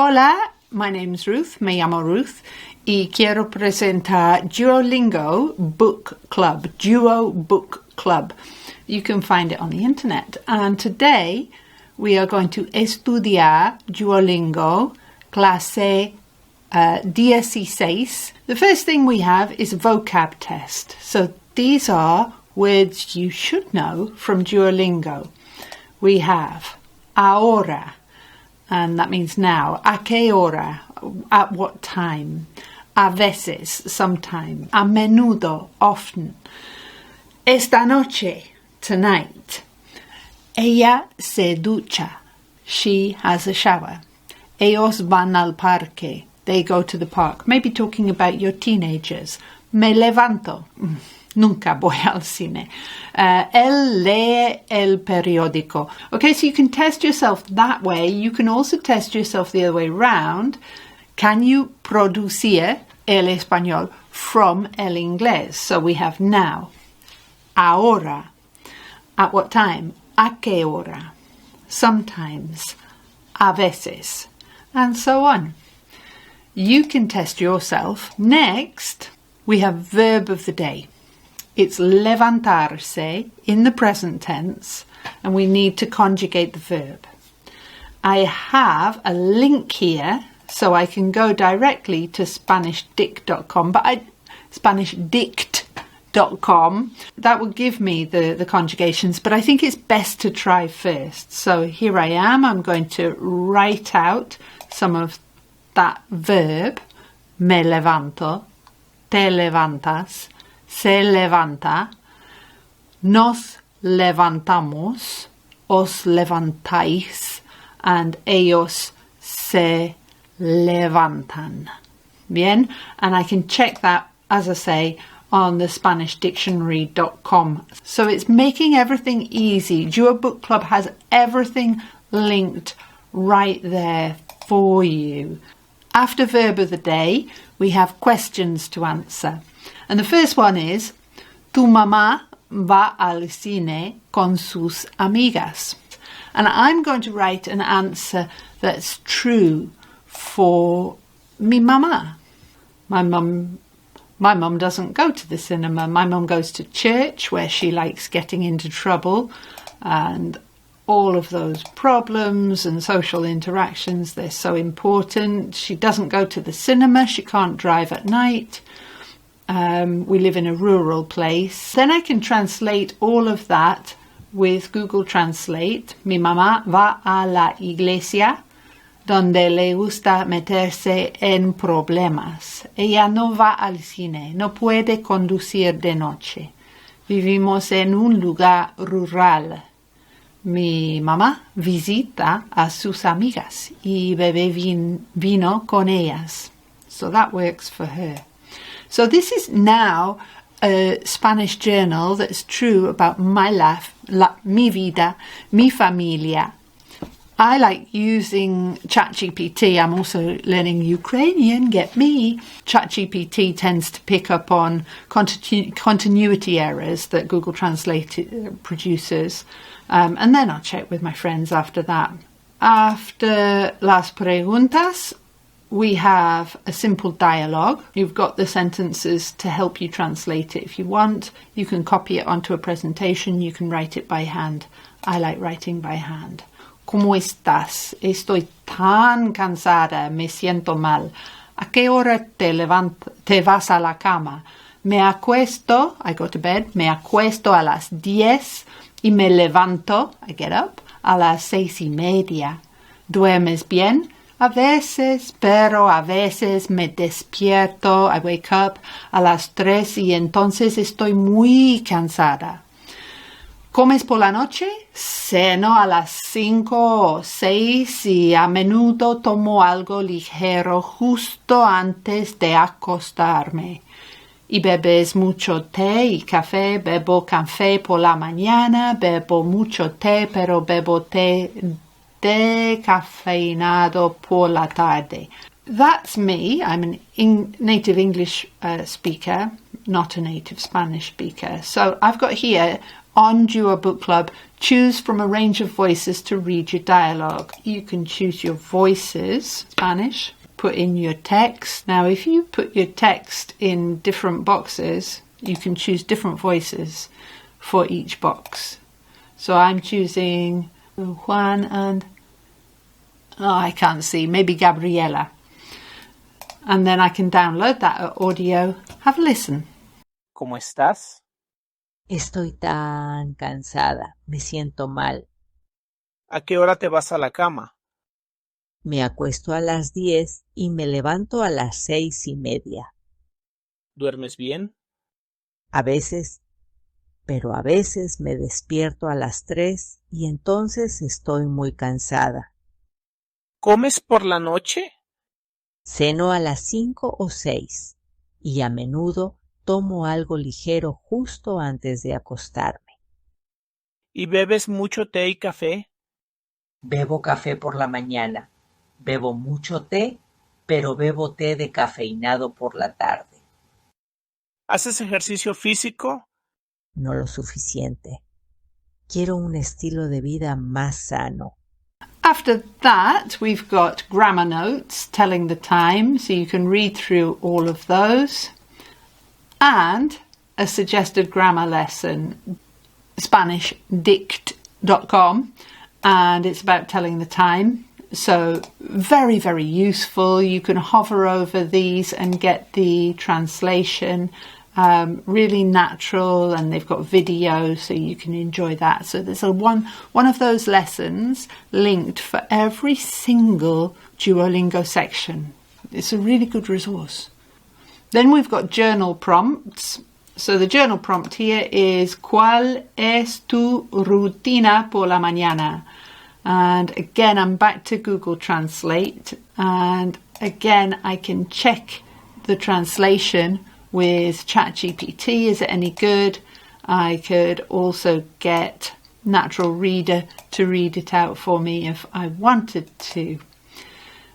Hola, my name's Ruth, me llamo Ruth, y quiero presentar Duolingo Book Club, Duo Book Club. You can find it on the internet. And today we are going to estudiar Duolingo, clase 16. The first thing we have is a vocab test. So these are words you should know from Duolingo. We have ahora, and that means now. A qué hora, at what time. A veces, sometime. A menudo, often. Esta noche, tonight. Ella se ducha. She has a shower. Ellos van al parque. They go to the park. Maybe talking about your teenagers. Me levanto. Nunca voy al cine. Él lee el periódico. Okay, so you can test yourself that way. You can also test yourself the other way round. Can you producir el español from el inglés? So we have now. Ahora. At what time? A qué hora. Sometimes. A veces. And so on. You can test yourself. Next, we have verb of the day. It's levantarse in the present tense, and we need to conjugate the verb. I have a link here, so I can go directly to SpanishDict.com, SpanishDict.com. That will give me the conjugations, but I think it's best to try first. So here I am. I'm going to write out some of that verb. Me levanto, te levantas, se levanta, nos levantamos, os levantáis, and ellos se levantan. Bien? And I can check that, as I say, on the SpanishDictionary.com. So it's making everything easy. Duo Book Club has everything linked right there for you. After verb of the day, we have questions to answer. And the first one is, tu mamá va al cine con sus amigas. And I'm going to write an answer that's true for mi mamá. My mum doesn't go to the cinema. My mum goes to church where she likes getting into trouble and all of those problems and social interactions, they're so important. She doesn't go to the cinema. She can't drive at night. We live in a rural place. Then I can translate all of that with Google Translate. Mi mamá va a la iglesia donde le gusta meterse en problemas. Ella no va al cine, no puede conducir de noche. Vivimos en un lugar rural. Mi mamá visita a sus amigas y bebe vino con ellas. So that works for her. So this is now a Spanish journal that's true about my life, mi vida, mi familia. I like using ChatGPT. I'm also learning Ukrainian, get me. ChatGPT tends to pick up on continuity errors that Google Translate produces. And then I'll check with my friends after that. After las preguntas, we have a simple dialogue. You've got the sentences to help you translate it if you want. You can copy it onto a presentation. You can write it by hand. I like writing by hand. ¿Cómo estás? Estoy tan cansada. Me siento mal. ¿A qué hora te vas a la cama? Me acuesto, I go to bed, me acuesto a las 10 y me levanto, I get up, a las 6:30. ¿Duermes bien? A veces, pero a veces me despierto, I wake up a las 3 y entonces estoy muy cansada. ¿Comes por la noche? Ceno a las 5 o 6 y a menudo tomo algo ligero justo antes de acostarme. Y bebes mucho té y café. Bebo café por la mañana, bebo mucho té, pero bebo té decafeinado por la tarde. That's me. I'm a native English speaker, not a native Spanish speaker. So I've got here on Duo Book Club Choose from a range of voices to read your dialogue. You can choose your voices, Spanish, put in your text. Now, if you put your text in different boxes, you can choose different voices for each box. So I'm choosing Juan and, I can't see, maybe Gabriela. And then I can download that audio. Have a listen. ¿Cómo estás? Estoy tan cansada, me siento mal. ¿A qué hora te vas a la cama? Me acuesto a las 10 y me levanto a las 6:30. ¿Duermes bien? A veces, pero a veces me despierto a las 3 y entonces estoy muy cansada. ¿Comes por la noche? Ceno a las 5 o 6 y a menudo tomo algo ligero justo antes de acostarme. ¿Y bebes mucho té y café? Bebo café por la mañana. Bebo mucho té, pero bebo té decafeinado por la tarde. ¿Haces ejercicio físico? No lo suficiente. Quiero un estilo de vida más sano. After that, we've got grammar notes telling the time, so you can read through all of those. And a suggested grammar lesson, SpanishDict.com, and it's about telling the time. So very, very useful. You can hover over these and get the translation. Really natural, and they've got video, so you can enjoy that. So there's one of those lessons linked for every single Duolingo section. It's a really good resource. Then we've got journal prompts. So the journal prompt here is ¿Cuál es tu rutina por la mañana? And again, I'm back to Google Translate, and again, I can check the translation with ChatGPT. Is it any good? I could also get Natural Reader to read it out for me if I wanted to.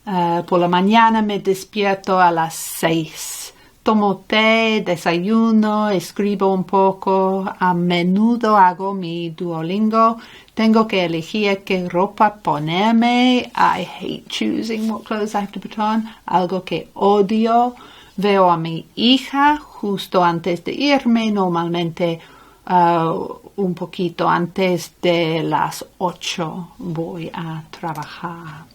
Por la mañana me despierto a las 6. Tomo té, desayuno, escribo un poco, a menudo hago mi Duolingo. Tengo que elegir qué ropa ponerme. I hate choosing what clothes I have to put on. Algo que odio. Veo a mi hija justo antes de irme, normalmente un poquito antes de las 8 voy a trabajar.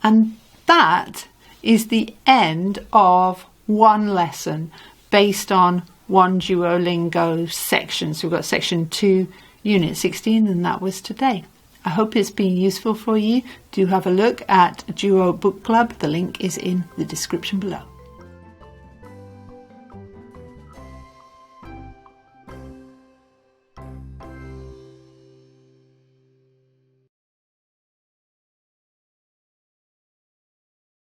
And that is the end of one lesson based on one Duolingo section. So we've got section 2, unit 16, and that was today. I hope it's been useful for you. Do have a look at Duo Book Club. The link is in the description below.